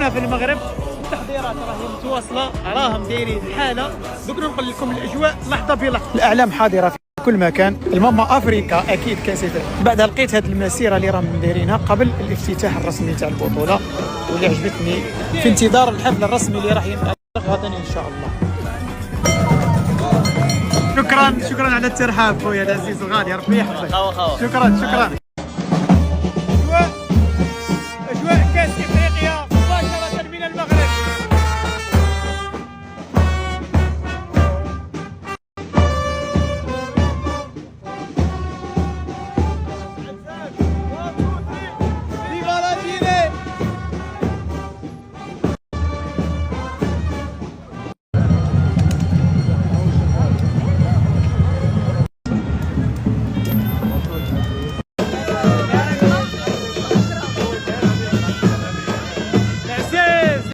هنا في المغرب التحضيرات راهي متواصله، راهم دايرين الحاله. دوك ننقل لكم الاجواء لحظه بلحظه. الاعلام حاضره في كل مكان. الماما افريكا اكيد كاسفه. بعدها لقيت هذه المسيره اللي راهم دايرينها قبل الافتتاح الرسمي تاع البطوله، واللي عجبتني في انتظار الحفل الرسمي اللي راح ينطلق غدا ان شاء الله. شكرا على الترحاب خويا العزيز الغالي، ربي يحفظك. شكرا.